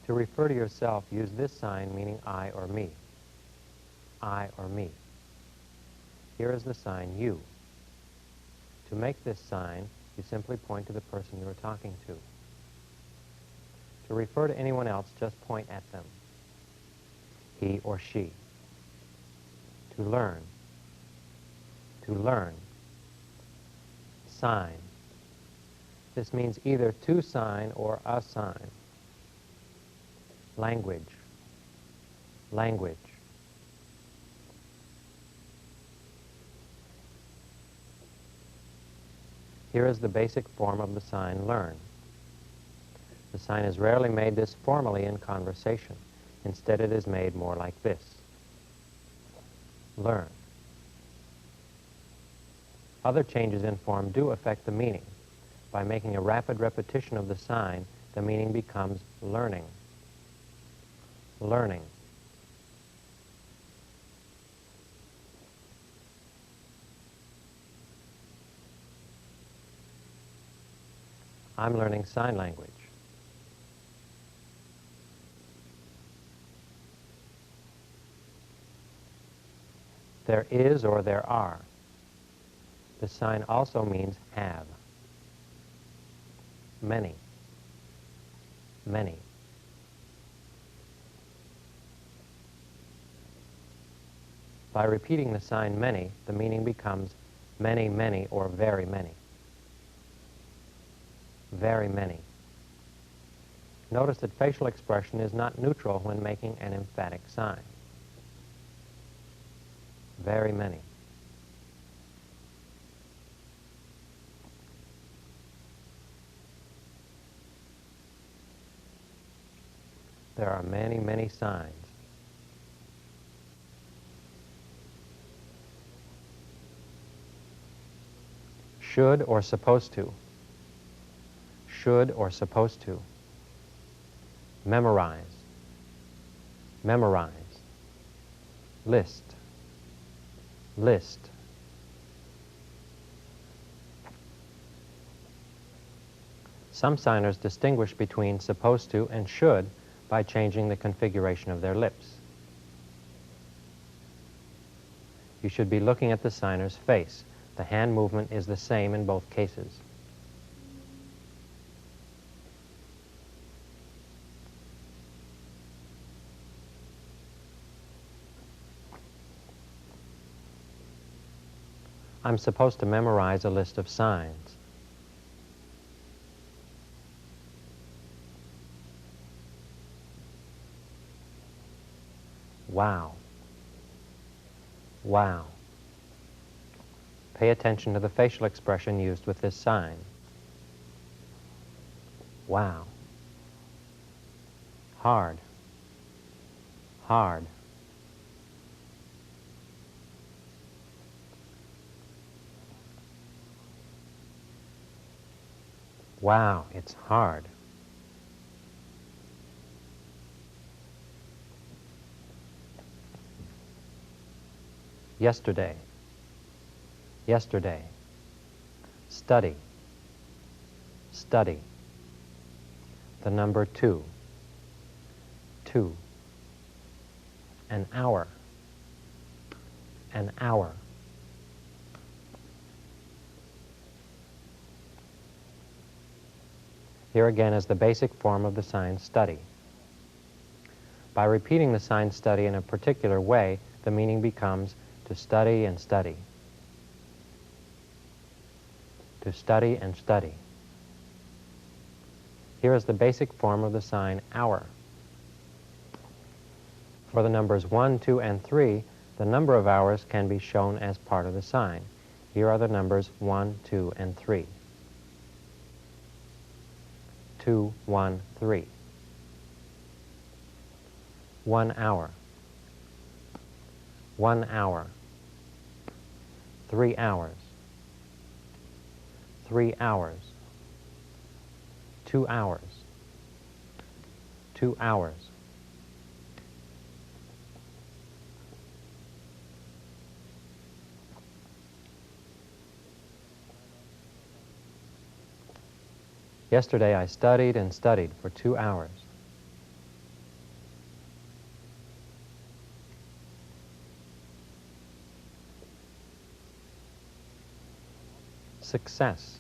To refer to yourself, use this sign meaning I or me. I or me. Here is the sign you. To make this sign, you simply point to the person you are talking to. To refer to anyone else, just point at them. He or she. To learn. To learn. Sign. This means either to sign or a sign. Language. Language. Here is the basic form of the sign learn. The sign is rarely made this formally in conversation. Instead, it is made more like this. Learn. Other changes in form do affect the meaning. By making a rapid repetition of the sign, the meaning becomes learning. Learning. I'm learning sign language. There is or there are. The sign also means have. Many. Many. By repeating the sign many, the meaning becomes many, many, or very many. Very many. Notice that facial expression is not neutral when making an emphatic sign. Very many. There are many, many signs. Should or supposed to. Should or supposed to. Memorize. Memorize. List. List. Some signers distinguish between supposed to and should by changing the configuration of their lips. You should be looking at the signer's face. The hand movement is the same in both cases. I'm supposed to memorize a list of signs. Wow. Wow. Pay attention to the facial expression used with this sign. Wow. Hard. Hard. Wow, it's hard. Yesterday. Yesterday. Study. Study. The number 2. 2. An hour. An hour. Here again is the basic form of the sign study. By repeating the sign study in a particular way, the meaning becomes to study and study. To study and study. Here is the basic form of the sign hour. For the numbers 1, 2, and 3, the number of hours can be shown as part of the sign. Here are the numbers 1, 2, and 3. 2, 1, 3. 1 hour. 1 hour. 3 hours. 3 hours. 2 hours. 2 hours. Yesterday I studied and studied for 2 hours. success.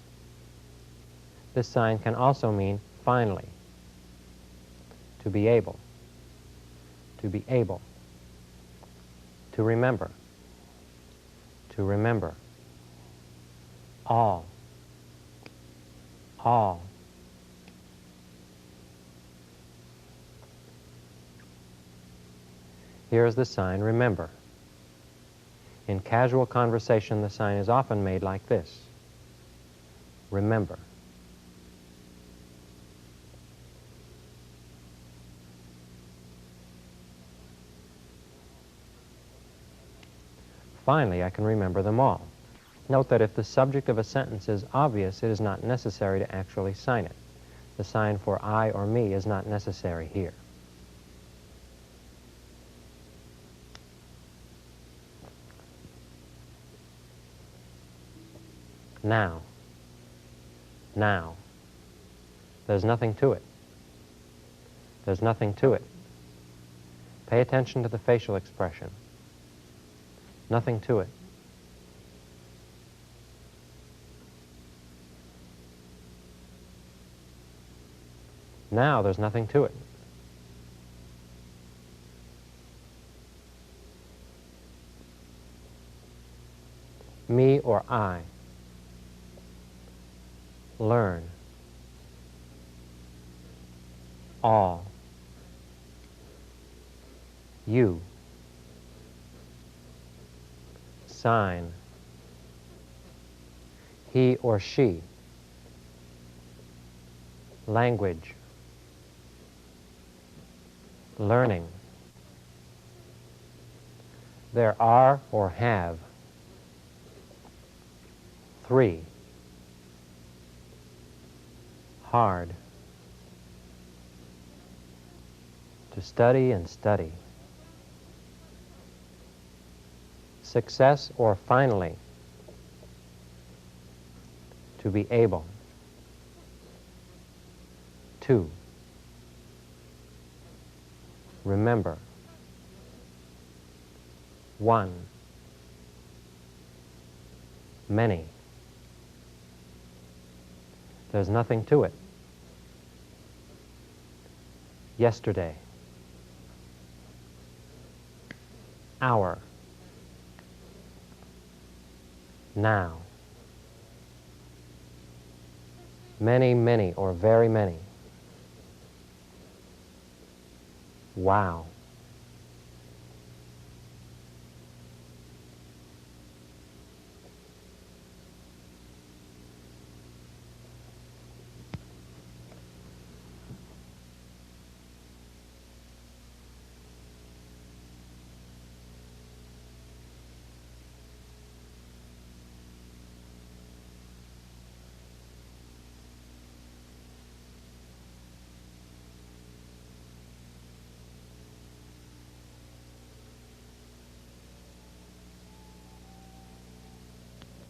This sign can also mean finally, to be able, to be able, to remember, all, all. Here is the sign remember. In casual conversation, the sign is often made like this. Remember. Finally, I can remember them all. Note that if the subject of a sentence is obvious, it is not necessary to actually sign it. The sign for I or me is not necessary here. Now. Now. There's nothing to it. There's nothing to it. Pay attention to the facial expression. Nothing to it. Now there's nothing to it. Me or I. Learn. All. You. Sign. He or she. Language. Learning. There are or have. 3. Hard. To study and study. Success or finally. To be able. 2. Remember. 1. Many. There's nothing to it. Yesterday. Hour. Now. Many, many, or very many. Wow.